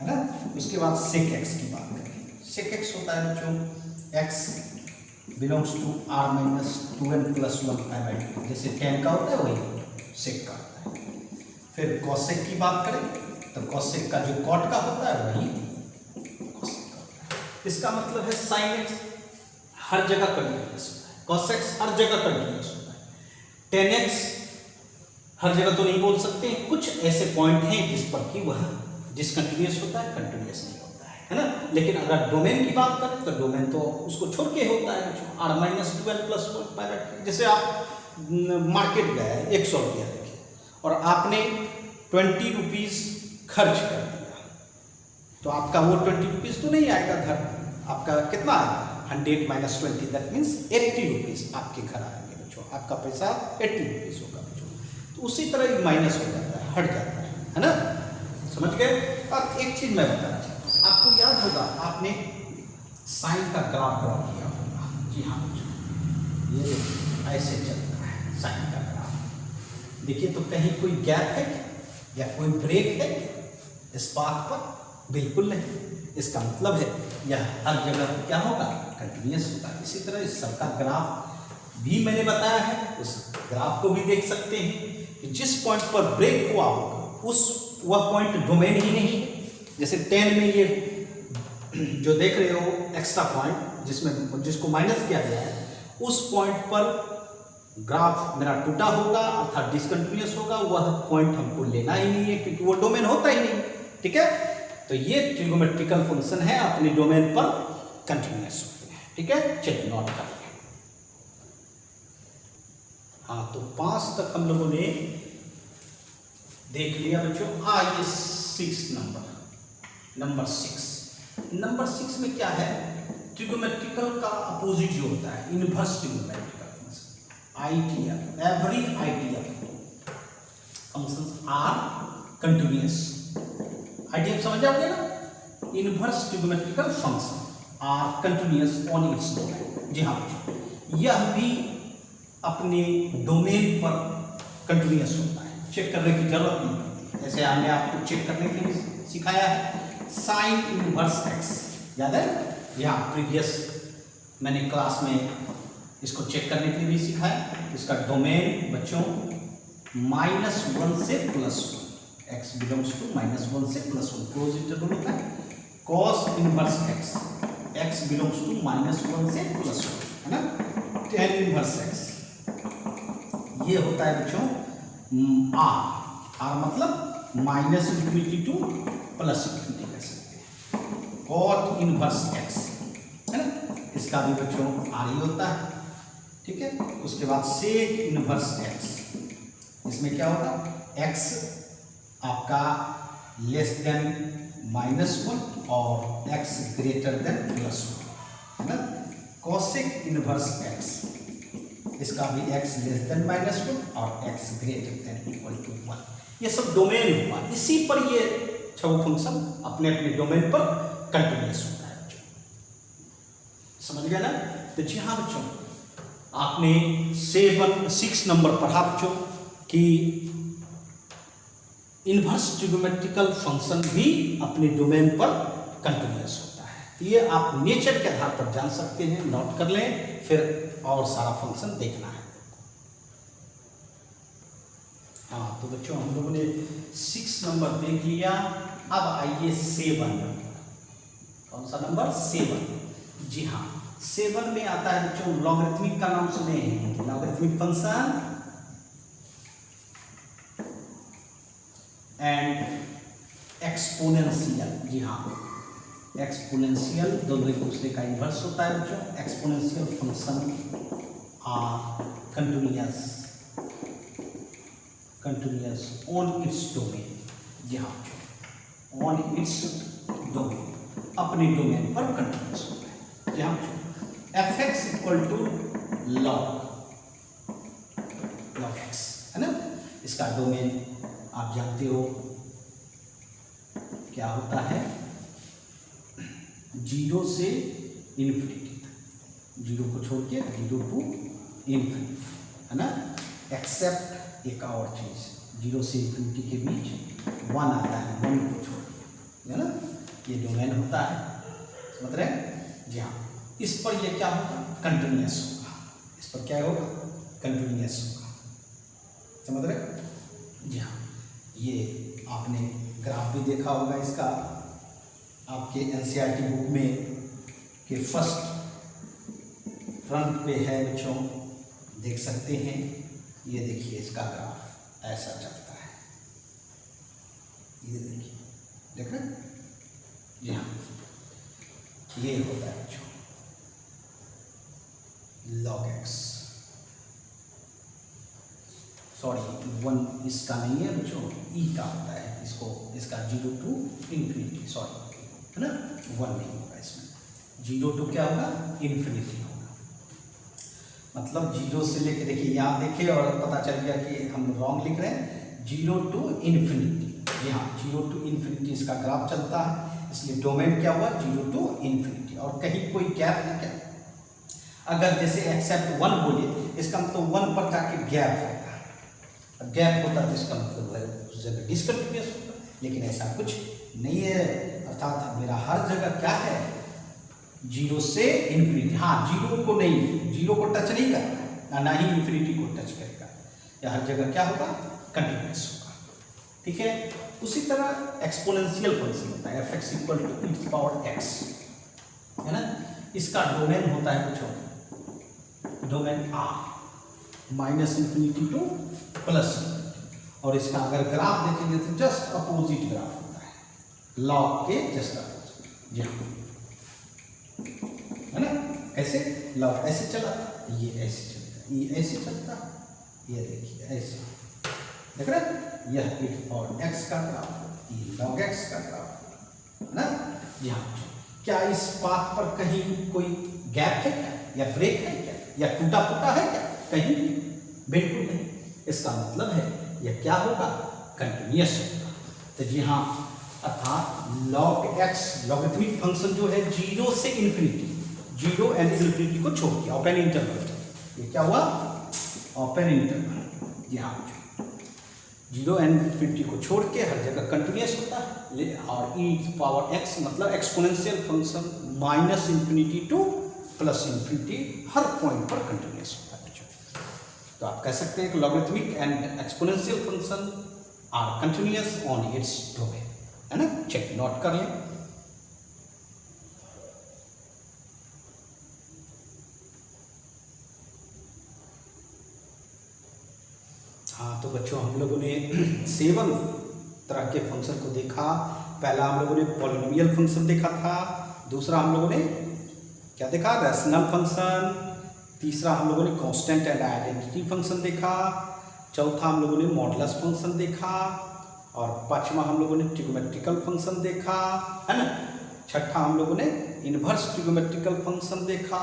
है ना। उसके बाद सेक x की बात करें। सेक x होता है बच्चों x belongs to r minus 2n plus 1 पाई/2। जैसे tan का होता है वही सेक का होता है। फिर कॉसेक की बात करें तो कॉसेक का जो कॉट का होता है वही कॉसेक का होता है। इसका मतलब है साइन x हर जगह कंटिन्यूअस होता है, कॉस x हर जगह कंटिन्यूअस होता है, tan x हर जगह तो नहीं बोल सकते, कुछ ऐसे पॉइंट हैं जिस पर कि वह डिसकंटिन्यूअस होता है, कंटिन्यूअस नहीं होता है। है ना। लेकिन अगर डोमेन की बात करें तो डोमेन तो उसको छोड़ के होता है बच्चों, r-12 प्लस 1 पायलट। जैसे आप मार्केट गए 100 रुपया लेके और आपने 20 रुपीज़ खर्च कर दिया, तो आपका वो 20 रुपीज़ तो नहीं आएगा घर, आपका कितना आएगा 100 माइनस 20, दैट मीन्स 80 रुपीज़ आपके घर आएंगे बच्चों, आपका पैसा 80 रुपीज़ होगा बच्चों। तो उसी तरह ही माइनस हो जाता है, हट जाता है ना, समझ गए। और एक चीज़ मैं बताना चाहता हूँ, आपको याद होगा आपने साइन का ग्राफ ड्रॉ किया होगा। जी हाँ बच्चों, ये ऐसे चलता है साइन का ग्राफ। देखिए तो कहीं कोई गैप है या कोई ब्रेक है इस पाथ पर? बिल्कुल नहीं। इसका मतलब है यह हर जगह क्या होगा, कंटिन्यूअस होगा। इसी तरह इस सबका ग्राफ भी मैंने बताया है, उस ग्राफ को भी देख सकते हैं कि जिस पॉइंट पर ब्रेक हुआ होगा वह पॉइंट डोमेन ही नहीं है। जैसे 10 में ये जो देख रहे हो एक्स्ट्रा पॉइंट जिसको माइनस किया गया है, उस पॉइंट पर ग्राफ मेरा टूटा होगा अर्थात डिसकंटिन्यूअस होगा, वह पॉइंट हमको लेना ही नहीं है क्योंकि वो डोमेन होता ही नहीं। ठीक है, तो ये ट्रिगोमेट्रिकल फंक्शन है, अपने डोमेन पर कंटिन्यूअस होते हैं। ठीक है, चलिए नोट कर लें। हाँ, तो 5 तक हम लोगों ने देख लिया बच्चों। आइए 6 नंबर 6 में क्या है, ट्रिगोमेट्रिकल का अपोजिट जो होता है inverse trigonometrical function, ITF. Every ITF functions are continuous. ITF समझ जाओगे ना, inverse trigonometrical function are continuous on its domain. जी हाँ बच्चों, यह भी अपने डोमेन पर कंटिन्यूअस होता है, चेक करने की जरूरत नहीं पड़ती। जैसे हमने आपको चेक करने के लिए सिखाया है साइन इनवर्स एक्स, याद है? यहाँ प्रीवियस मैंने क्लास में इसको चेक करने के लिए भी सिखाया। इसका डोमेन बच्चों -1 से +1, x बिलोंग्स टू -1 से +1, क्लोज इंटरवल होता है। cos inverse x, x belongs to -1 से +1, है ना। tan इनवर्स एक्स ये होता है बच्चों r मतलब -∞ टू +∞ कह सकते हैं। cot इनवर्स x, है ना, इसका भी बच्चों r ही होता है। ठीक है, उसके बाद sec इनवर्स x, इसमें क्या होगा, x आपका लेस देन -1 और x ग्रेटर देन +1, है ना। cosec इनवर्स x, इसका भी x लेस देन -1 और x greater than equal to 1। ये सब डोमेन हुआ, इसी पर ये छह फंक्शन अपने अपने डोमेन पर कंटिन्यूअस होता है बच्चों, समझ गए ना। तो जी हाँ बच्चों, आपने 6 नंबर पढ़ा बच्चों कि इनवर्स ट्रिगोमेट्रिकल फंक्शन भी अपने डोमेन पर कंटिन्यूअस होता है। ये आप नेचर के आधार पर जान सकते हैं, नोट कर लें, फिर और सारा फंक्शन देखना है। हाँ, तो बच्चों हम लोगों ने 6 नंबर देख लिया। अब आइए 7 नंबर। कौन सा नंबर? 7। जी हाँ, 7 में आता है बच्चों लॉगरिथमिक का नाम सुने हैं, लॉगरिथमिक फंक्शन एंड एक्सपोनेंशियल। जी हाँ, एक्सपोनेंशियल दोनों एक दूसरे का इन्वर्स होता है बच्चों। Exponential function are continuous on its domain. जी हाँ, ऑन इट्स डोमेन, अपने डोमेन पर कंटिन्यूअस होता है। जी हाँ, f x equal to log x, है ना। इसका डोमेन आप जानते हो क्या होता है, 0 से इन्फिनिटी, 0 को छोड़ के 0 टू इन्फिनिटी, है ना। एक्सेप्ट एक और चीज, 0 से इन्फिनिटी के बीच 1 आता है, 1 को छोड़ के, है ना। ये डोमेन होता है, समझ रहे हैं? जी हाँ, इस पर ये क्या होगा, कंटिन्यूअस होगा। इस पर क्या होगा, कंटिन्यूअस होगा, समझ रहे? जी हाँ, ये आपने ग्राफ भी देखा होगा इसका, आपके एनसीईआरटी बुक में के फर्स्ट फ्रंट पे है बच्चों, देख सकते हैं। ये देखिए इसका ग्राफ ऐसा चलता है, ये देखिए, देख रहे हैं? जी हाँ, ये होता है बच्चों log x, सॉरी 1 इसका नहीं है बच्चों, e का होता है, इसको इसका 0 to infinity, सॉरी है ना, 1 नहीं होगा इसमें, 0 to क्या होगा, इन्फिनिटी होगा। मतलब 0 से लेके देखिए, यहाँ देखिए और पता चल गया कि हम रॉन्ग लिख रहे हैं, 0 to इन्फिनिटी, जी हाँ 0 to इन्फिनिटी इसका ग्राफ चलता है, इसलिए डोमेन क्या हुआ 0 to इन्फिनिटी, और कहीं कोई गैप है क्या, अगर जैसे एक्सेप्ट 1 बोलिए, इसका मतलब 1 पर जाके गैप होता है, गैप होता है तो इसका मतलब है उस जगह डिसकंटिन्यूअस होता है, लेकिन ऐसा कुछ नहीं है, अर्थात मेरा हर जगह क्या है 0 से इन्फिनिटी, हाँ 0 को नहीं, 0 को टच नहीं करना, ना ही इन्फिनिटी को टच करेगा, या हर जगह क्या होगा कंटिन्यूअस होगा, ठीक है। उसी तरह एक्सपोनेंशियल फंक्शन होता है f(x) = e⁻x, है ना, इसका डोमेन होता है कुछ domain r -infinity two plus, और इसका अगर ग्राफ देखेंगे तो जस्ट अपोजिट ग्राफ होता है, लॉग के जस्ट अपोजिट, जी हाँ, है ना, कैसे लॉग ऐसे चला, ये ऐसे चलता, ये ऐसे चलता, ये देखिए ऐसे, देख रहे, यह e⁻x का ग्राफ, ये log x का ग्राफ, है ना, जी हाँ। क्या इस पाथ पर कहीं कोई गैप है क्या, या ब्रेक है क्या, या टूटा फूटा है क्या, कहीं बिल्कुल नहीं, इसका मतलब है यह क्या होगा कंटिन्यूअस होगा। तो जी हाँ, अर्थात log x लॉगरिथमिक फंक्शन जो है 0 से इन्फिनिटी, 0 एंड इन्फिनिटी को छोड़ दिया, ओपन इंटरवल, ये क्या हुआ ओपन इंटरवल, जी हाँ 0 एंड इन्फिनिटी को छोड़ के हर जगह कंटिन्यूअस होता है, और e⁻x मतलब exponential function -infinity to +infinity हर पॉइंट पर कंटिन्यूअस होता है बच्चों। तो आप कह सकते हैं कि logarithmic and exponential function are continuous on its domain, है ना, चेक नोट कर लें। हाँ तो बच्चों हम लोगों ने 7 तरह के फंक्शन को देखा। पहला हम लोगों ने पॉलिनोमियल फंक्शन देखा था, दूसरा हम लोगों ने क्या देखा रैशनल फंक्शन, तीसरा हम लोगों ने कांस्टेंट एंड आइडेंटिटी फंक्शन देखा, चौथा हम लोगों ने मॉडुलस फंक्शन देखा, और पांचवा हम लोगों ने ट्रिगोमेट्रिकल फंक्शन देखा, है ना, छठा हम लोगों ने इनवर्स ट्रिगोमेट्रिकल फंक्शन देखा,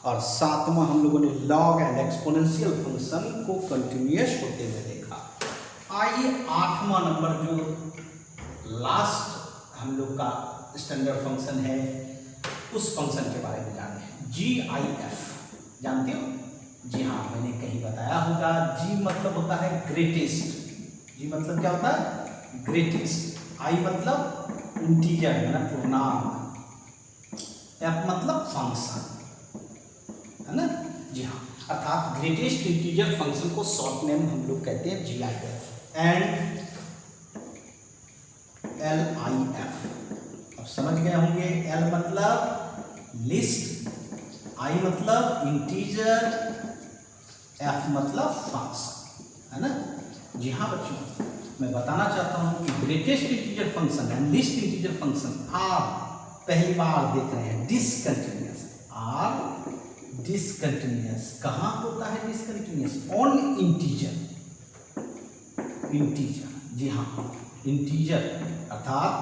और सातवां हम लोगों ने लॉग एंड एक्सपोनेंशियल फंक्शन को कंटिन्यूअस होते हुए देखा। आइए 8वां नंबर जो लास्ट हम लोग का स्टैंडर्ड फंक्शन है उस फंक्शन के बारे में जाने हैं, GIF, जानते हो? जी हाँ, मैंने कहीं बताया होगा। G मतलब होता है ग्रेटेस्ट, G मतलब क्या होता है ग्रेटेस्ट, I मतलब इंटीजर मतलब पूर्णांक, F मतलब फंक्शन, है ना, जी हाँ, अर्थात ग्रेटेस्ट इंटीजर फंक्शन को शॉर्ट नेम हम लोग कहते हैं GIF एंड LIF। अब समझ गए होंगे, L मतलब लिस्ट, I मतलब इंटीजर, F मतलब फंक्शन, है ना, जी हाँ बच्चों, मैं बताना चाहता हूँ कि greatest integer function and list integer function आप पहली बार देख रहे हैं डिसकंटिन्यूअस, आर डिसकंटिन्यूअस। कहाँ होता है डिसकंटिन्यूअस? ऑन इंटीजर, इंटीजर, जी हाँ इंटीजर, अर्थात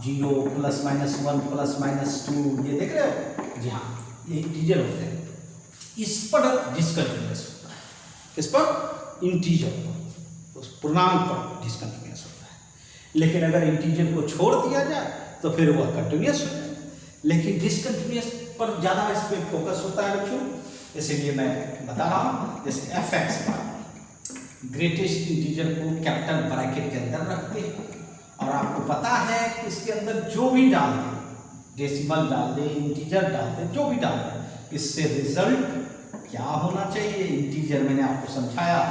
0 ±1 ±2, ये देख रहे हो, जी हाँ ये इंटीजर होते हैं, इस पर डिसकंटिन्यूअस होता है, इस पर इंटीजर पर, उस पूर्णांक पर डिसकंटिन्यूअस होता है। लेकिन अगर इंटीजर को छोड़ दिया जाए तो फिर वह कंटिन्यूअस हो जाए, लेकिन डिसकंटिन्यूअस पर ज़्यादा इस पर फोकस होता है बच्चों, इसीलिए मैं बता रहा हूँ। जैसे f(x) ग्रेटेस्ट इंटीजर को कैपिटल ब्रैकेट के अंदर रखते हैं, और आपको पता है कि इसके अंदर जो भी डाल दें, डेसिमल डाल दें, इंटीजर डाल दें, जो भी डाल दें, इससे रिजल्ट क्या होना चाहिए, इंटीजर मैंने आपको समझाया,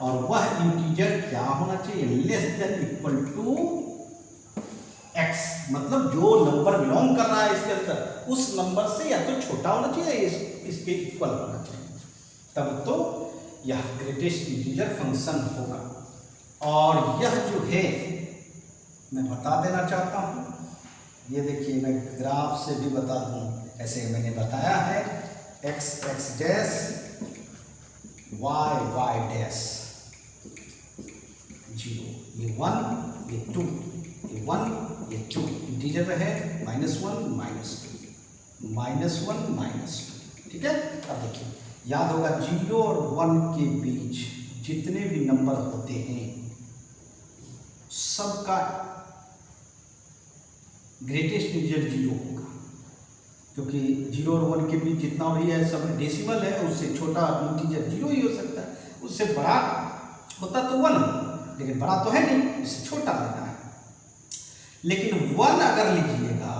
और वह इंटीजर क्या होना चाहिए, less than equal to x, मतलब जो नंबर बिलोंग कर रहा है इसके अंदर उस नंबर से या तो छोटा होना चाहिए, इसके इक्वल होना चाहिए, तब तो यह ग्रेटेस्ट इंटीजर फंक्शन होगा। और यह जो है मैं बता देना चाहता हूँ ये देखिए मैं ग्राफ से भी बता दूं, ऐसे मैंने बताया है x x dash y y dash 0, ये 1 ये 2, ये 1 ये 2 इंटीजर में है, -1 -2 -1 -2, ठीक है। अब देखिए याद होगा 0 और 1 के बीच जितने भी नंबर होते हैं सबका ग्रेटेस्ट इंटीजर 0 होगा, क्योंकि 0 और 1 के बीच जितना भी है सब डेसिमल है, उससे छोटा इंटीजर 0 ही हो सकता है, उससे बड़ा होता तो 1, लेकिन बड़ा तो है नहीं, उससे छोटा लेना है। लेकिन 1 अगर लीजिएगा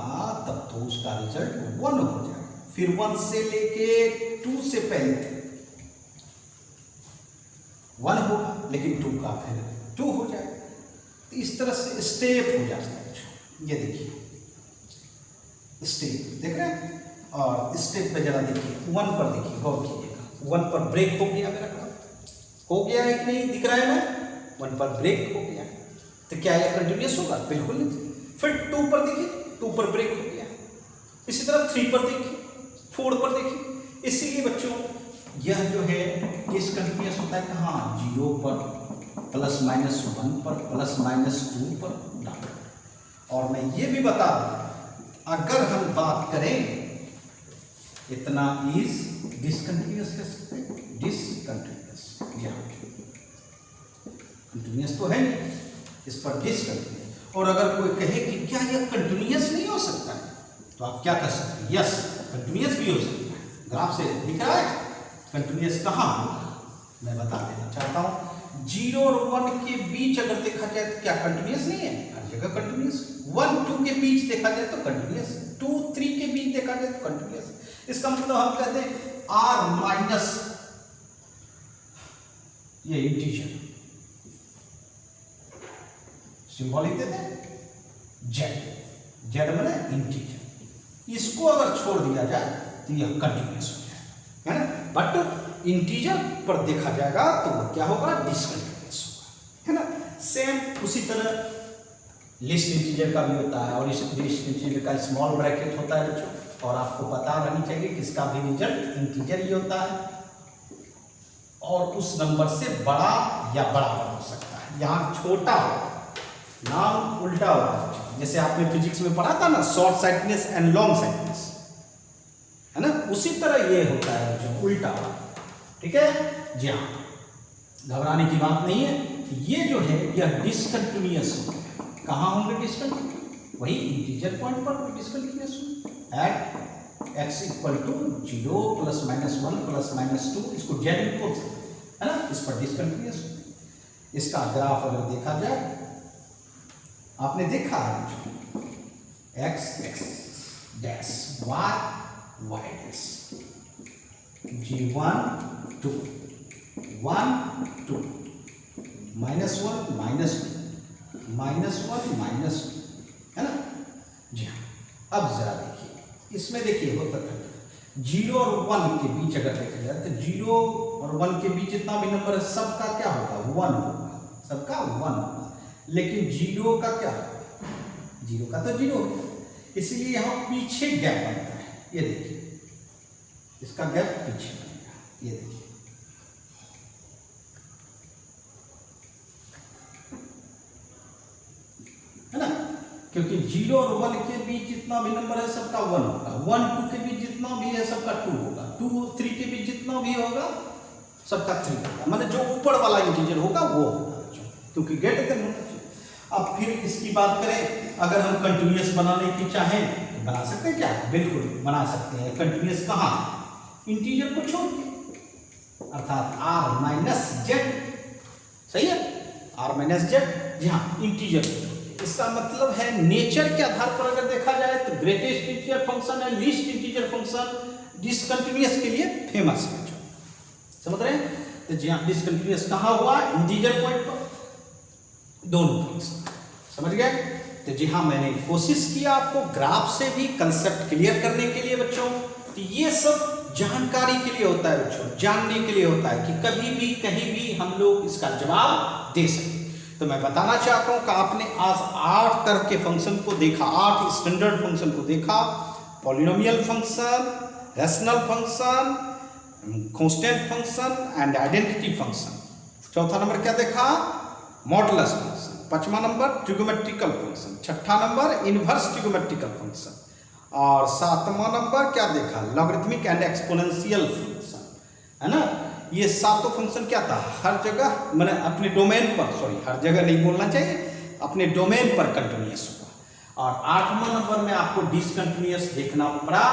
तब तो उसका रिजल्ट 1 हो जाएगा, फिर 1 से लेके 2 से पहले 1 होगा, लेकिन 2 का फिर 2 हो जाएगा। तो इस तरह से स्टेप हो जाता है। ये देखिए स्टेप देख रहे हैं, और स्टेप पे जरा देखिए 1 पर देखिए, गौर कीजिएगा 1 पर ब्रेक हो गया, मेरा काम हो गया है कि नहीं दिख रहा है ना, 1 पर ब्रेक हो गया, तो क्या यह कंटिन्यूस होगा? बिल्कुल नहीं। फिर 2 पर देखिए, 2 पर ब्रेक हो गया, इसी तरह 3 पर देखिए, 4 पर देखिए। इसीलिए बच्चों यह जो है डिसकंटिन्यूअस होता है कहाँ? 0 पर, +-1 पर, +-2 पर ना। और मैं ये भी बता दूं, अगर हम बात करें इतना इज डिसकंटिन्यूअस कह सकते हैं, डिसकंटिन्यूअस, कंटिन्यूअस तो है नहीं, इस पर डिसकंटिन्यूअस। और अगर कोई कहे कि क्या यह कंटिन्यूअस नहीं हो सकता है, तो आप क्या कर सकते हैं? यस, कंटिन्यूअस भी हो सकता है। ग्राफ से दिख रहा है कंटिन्यूअस कहाँ होगा, मैं बता देना चाहता हूँ। 0 और 1 के बीच अगर देखा जाए तो क्या कंटिन्यूअस नहीं है? हर जगह कंटिन्यूअस। 1-2 के बीच देखा जाए तो कंटिन्यूअस, 2-3 के बीच देखा जाए तो कंटिन्यूअस। इसका मतलब हम कहते हैं r माइनस ये इंटीजर, सिंबॉलिक देते हैं z, z माने इंटीजर, इसको अगर छोड़ दिया जाए तो यह कंटिन्यूअस हो जाएगा, है ना। बट इंटीजर पर देखा जाएगा तो क्या होगा? डिसकंटिन्यूअस होगा, है ना। सेम उसी तरह लिस्ट इंटीजर का भी होता है, और इस लिस्ट इंटीजर का स्मॉल ब्रैकेट होता है बच्चों, और आपको पता रहनी चाहिए कि इसका भी रिजल्ट इंटीजर ही होता है, और उस नंबर से बड़ा या बराबर हो सकता है। यहाँ छोटा हो, नाम उल्टा होगा, जैसे आपने फिजिक्स में पढ़ा था ना, short sightedness and long sightedness, है ना, उसी तरह ये होता है बच्चों, उल्टा होगा, ठीक है जी हाँ, घबराने की बात नहीं है। ये जो है यह डिसकंटिन्यूअस होगा, कहाँ होंगे डिसकंटिन्यूअस? वही इंटीजर पॉइंट पर डिसकंटिन्यूअस एट x = 0 +-1 +-2, इसको z बोल सकते है ना, इस पर डिसकंटिन्यूअस। इसका ग्राफ अगर देखा जाए, आपने देखा है x x dash y y dash, G1 2 1 2 -1 -2 है ना जी हाँ। अब जरा देखिए इसमें, देखिए होता था 0 और 1 के बीच अगर देखा जाए तो 0 और 1 के बीच जितना भी नंबर है सबका क्या होगा? 1 होगा, सबका 1 होगा। लेकिन 0 का क्या होगा? 0 का तो 0 होगा, इसलिए यहाँ पीछे गैप बनता है। ये देखिए इसका गैप पीछे बनेगा, ये देखिए है ना, क्योंकि 0 और 1 के बीच जितना भी नंबर है सबका 1 होगा, 1-2 के बीच जितना भी है सबका 2 होगा, 2-3 के बीच जितना भी होगा सबका 3 होगा, मतलब जो ऊपर वाला इंटीजर होगा वो होगा, क्योंकि गेट होना चाहिए। अब फिर इसकी बात करें, अगर हम कंटिन्यूअस बनाने की चाहें तो बना सकते हैं क्या? बिल्कुल बना सकते हैं। कंटिन्यूअस कहाँ? इंटीजर को छोड़ के, अर्थात r-z, सही है, r-z, जी हाँ, इंटीजर। इसका मतलब है नेचर के आधार पर अगर देखा जाए तो ग्रेटेस्ट इंटीजर फंक्शन है, लीस्ट इंटीजर फंक्शन डिसकंटिन्यूअस के लिए फेमस है, समझ रहे हैं। तो जी हाँ, डिसकंटिन्यूअस कहाँ हुआ? इंटीजर पॉइंट पर, दोनों फंक्शन, समझ गए। तो जी हाँ, मैंने कोशिश किया आपको ग्राफ से भी कंसेप्ट क्लियर करने के लिए बच्चों। तो ये सब जानकारी के लिए होता है बच्चों, जानने के लिए होता है कि कभी भी कहीं भी हम लोग इसका जवाब दे सकें। तो मैं बताना चाहता हूं कि आपने आज 8 तरह के फंक्शन को देखा, 8 स्टैंडर्ड फंक्शन को देखा। Polynomial function, rational function, constant function and identity function. चौथा नंबर क्या देखा? Modulus function. पांचवा नंबर ट्रिगोमेट्रिकल फंक्शन। छठा नंबर इनवर्स ट्रिगोमेट्रिकल फंक्शन। और सातवां नंबर क्या देखा? लॉगरिथमिक एंड एक्सपोनेंशियल फंक्शन, है ना। ये सातों फंक्शन क्या था? हर जगह मैंने अपने डोमेन पर, सॉरी हर जगह नहीं बोलना चाहिए, अपने डोमेन पर कंटिन्यूअस हुआ। और आठवां नंबर में आपको डिसकंटिन्यूअस देखना पड़ा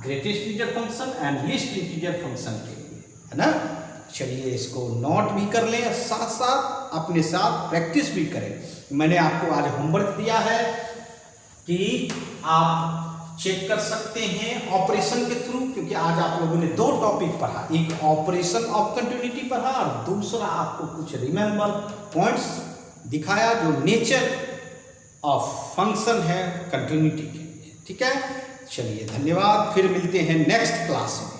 greatest integer function and least integer function के लिए, है ना। चलिए इसको नोट भी कर लें, साथ साथ अपने साथ प्रैक्टिस भी करें। मैंने आपको आज होमवर्क दिया है कि आप चेक कर सकते हैं ऑपरेशन के थ्रू, क्योंकि आज आप लोगों ने 2 टॉपिक पढ़ा, एक ऑपरेशन ऑफ कंटिन्यूटी पढ़ा और दूसरा आपको कुछ रिमेंबर पॉइंट्स दिखाया जो नेचर ऑफ फंक्शन है कंटिन्यूटी के लिए। ठीक है, चलिए धन्यवाद, फिर मिलते हैं नेक्स्ट क्लास में।